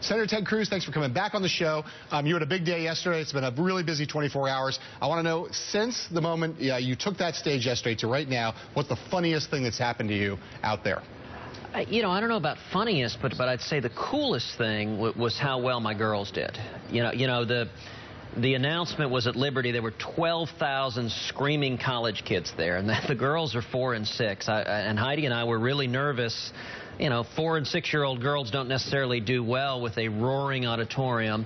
Senator Ted Cruz, thanks for coming back on the show. You had a big day yesterday. It's been a really busy 24 hours. I want to know, since the moment you took that stage yesterday to right now, what's the funniest thing that's happened to you out there? You know, I don't know about funniest, but I'd say the coolest thing was how well my girls did. The announcement was at Liberty. There were 12,000 screaming college kids there, and the girls are 4 and 6. And Heidi and I were really nervous. You know, 4 and 6-year-old girls don't necessarily do well with a roaring auditorium.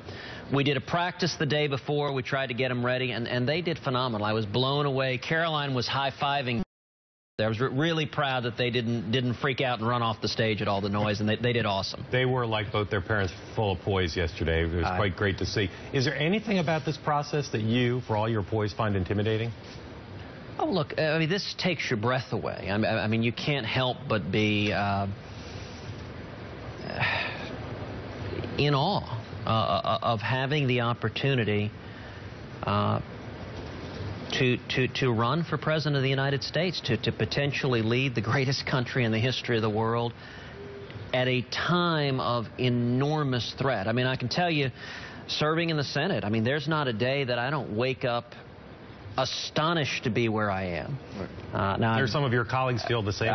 We did a practice the day before. We tried to get them ready, and they did phenomenal. I was blown away. Caroline was high-fiving. I was really proud that they didn't freak out and run off the stage at all the noise, and they did awesome. They were, like both their parents, full of poise yesterday. It was quite great to see. Is there anything about this process that you, for all your poise, find intimidating? Oh, look, I mean, this takes your breath away. I mean, you can't help but be in awe of having the opportunity to run for President of the United States, to potentially lead the greatest country in the history of the world at a time of enormous threat. I mean, I can tell you, serving in the Senate, I mean, there's not a day that I don't wake up astonished to be where I am. Now, some of your colleagues feel the same.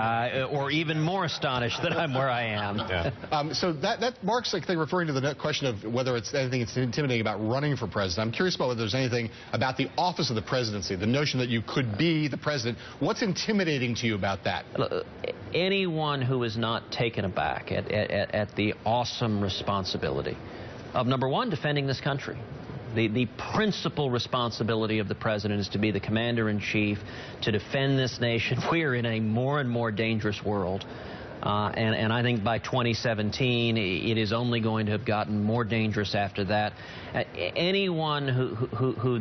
Or even more astonished that I'm where I am. Yeah. So that marks, like, referring to the question of whether it's anything that's intimidating about running for president. I'm curious about whether there's anything about the office of the presidency, the notion that you could be the president. What's intimidating to you about that? Anyone who is not taken aback at the awesome responsibility of, number one, defending this country. The principal responsibility of the president is to be the commander-in-chief, to defend this nation. We are in a more and more dangerous world. And I think by 2017, it is only going to have gotten more dangerous after that. Anyone who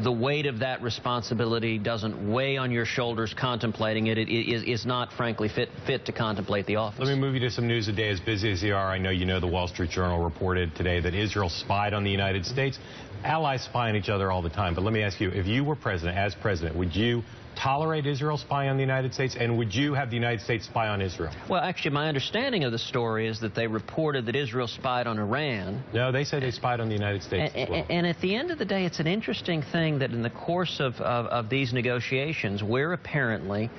the weight of that responsibility doesn't weigh on your shoulders contemplating it, is not, frankly, fit to contemplate the office. Let me move you to some news a day. As busy as you are, I know you know the Wall Street Journal reported today that Israel spied on the United States. Allies spy on each other all the time. But let me ask you, if you were president, as president, would you tolerate Israel spying on the United States, and would you have the United States spy on Israel? Well, actually, my understanding of the story is that they reported that Israel spied on Iran. No, they said they spied on the United States as well. And at the end of the day, it's an interesting thing that in the course of these negotiations, we're apparently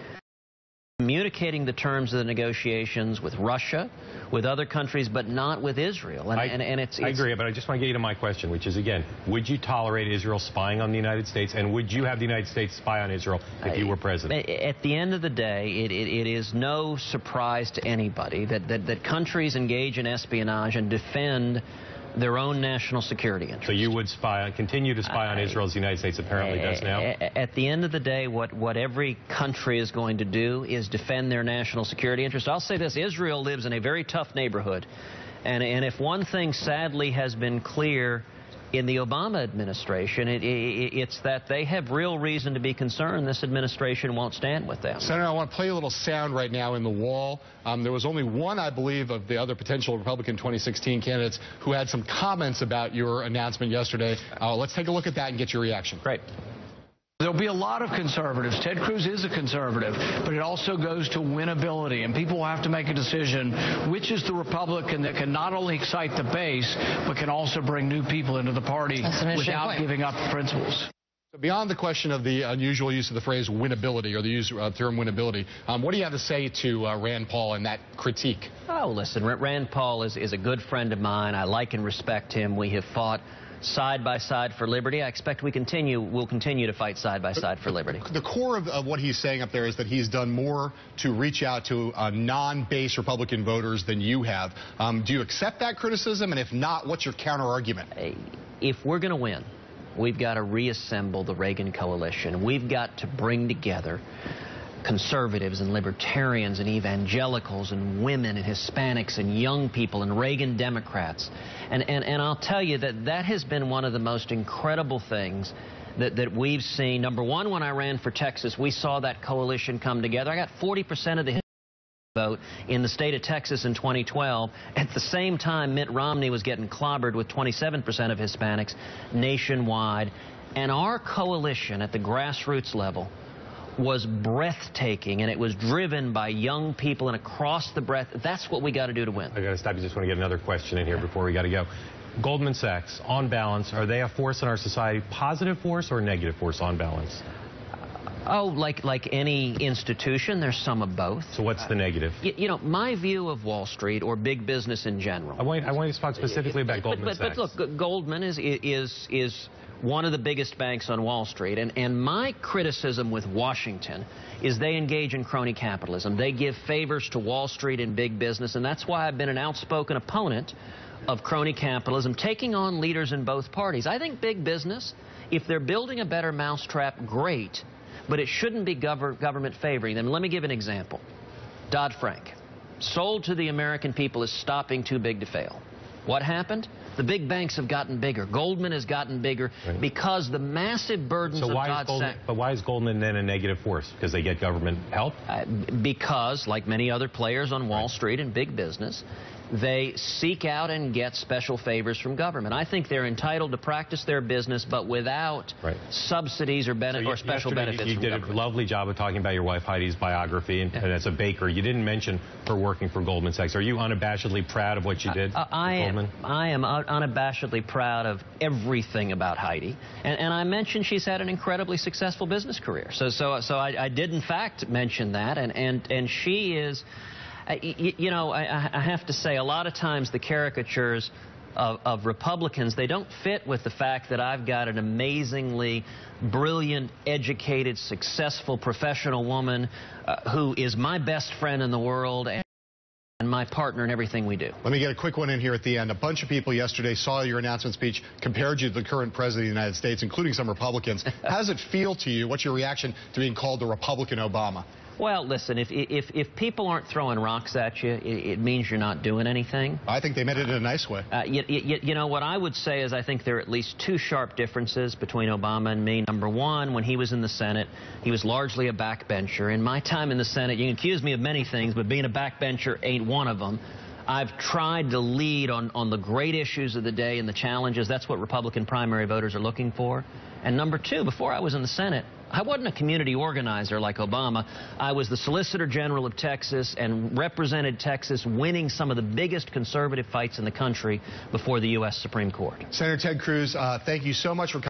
communicating the terms of the negotiations with Russia, with other countries, but not with Israel. I agree, but I just want to get you to my question, which is, again, would you tolerate Israel spying on the United States, and would you have the United States spy on Israel if you were president? At the end of the day, it is no surprise to anybody that countries engage in espionage and defend their own national security interests. So you would continue to spy on Israel, as the United States apparently does now? At the end of the day, what every country is going to do is defend their national security interests. I'll say this, Israel lives in a very tough neighborhood. And if one thing sadly has been clear in the Obama administration, it's that they have real reason to be concerned this administration won't stand with them. Senator, I want to play a little sound right now in the wall. There was only one, I believe, of the other potential Republican 2016 candidates who had some comments about your announcement yesterday. Let's take a look at that and get your reaction. Great. There'll be a lot of conservatives. Ted Cruz is a conservative, but it also goes to winnability, and people will have to make a decision which is the Republican that can not only excite the base, but can also bring new people into the party without giving up principles. So beyond the question of the unusual use of the phrase winnability, or the use of term winnability, what do you have to say to Rand Paul and that critique? Oh, listen, Rand Paul is a good friend of mine. I like and respect him. We have fought side by side for liberty. I expect we'll continue to fight side by side for liberty. The core of what he's saying up there is that he's done more to reach out to non-base Republican voters than you have. Do you accept that criticism? And if not, what's your counter-argument? If we're going to win, we've got to reassemble the Reagan coalition. We've got to bring together conservatives and libertarians and evangelicals and women and Hispanics and young people and Reagan Democrats. And I'll tell you that has been one of the most incredible things that we've seen. Number one, when I ran for Texas, we saw that coalition come together. I got 40% of the vote in the state of Texas in 2012. At the same time, Mitt Romney was getting clobbered with 27% of Hispanics nationwide. And our coalition at the grassroots level was breathtaking, and it was driven by young people and across the breadth. That's what we got to do to win. I got to stop you. Just want to get another question in here before we got to go. Goldman Sachs, on balance, are they a force in our society, positive force or negative force on balance? Oh, like any institution, there's some of both. So what's the negative? You know, my view of Wall Street or big business in general. I want you to talk specifically about Goldman Sachs. But look, Goldman is one of the biggest banks on Wall Street, and my criticism with Washington is they engage in crony capitalism. They give favors to Wall Street and big business, and that's why I've been an outspoken opponent of crony capitalism, taking on leaders in both parties. I think big business, if they're building a better mousetrap, great, but it shouldn't be government favoring them. Let me give an example. Dodd-Frank, sold to the American people as stopping too big to fail. What happened? The big banks have gotten bigger. Goldman has gotten bigger because the massive burdens of Dodd-Frank. But why is Goldman then a negative force? Because they get government help? Because, like many other players on Wall Street and big business, they seek out and get special favors from government. I think they're entitled to practice their business, but without subsidies or special benefits. You did a lovely job of talking about your wife Heidi's biography, and as a baker, you didn't mention her working for Goldman Sachs. Are you unabashedly proud of what you did? I am unabashedly proud of everything about Heidi, and I mentioned she's had an incredibly successful business career. So I did in fact mention that, and she is. You know, I have to say, a lot of times the caricatures of Republicans, they don't fit with the fact that I've got an amazingly brilliant, educated, successful, professional woman who is my best friend in the world and my partner in everything we do. Let me get a quick one in here at the end. A bunch of people yesterday saw your announcement speech, compared you to the current president of the United States, including some Republicans. How does it feel to you? What's your reaction to being called the Republican Obama? Well, listen, if people aren't throwing rocks at you, it means you're not doing anything. I think they meant it in a nice way. You know, what I would say is I think there are at least two sharp differences between Obama and me. Number one, when he was in the Senate, he was largely a backbencher. In my time in the Senate, you can accuse me of many things, but being a backbencher ain't one of them. I've tried to lead on the great issues of the day and the challenges. That's what Republican primary voters are looking for. And number two, before I was in the Senate, I wasn't a community organizer like Obama. I was the Solicitor General of Texas and represented Texas, winning some of the biggest conservative fights in the country before the U.S. Supreme Court. Senator Ted Cruz, thank you so much for coming.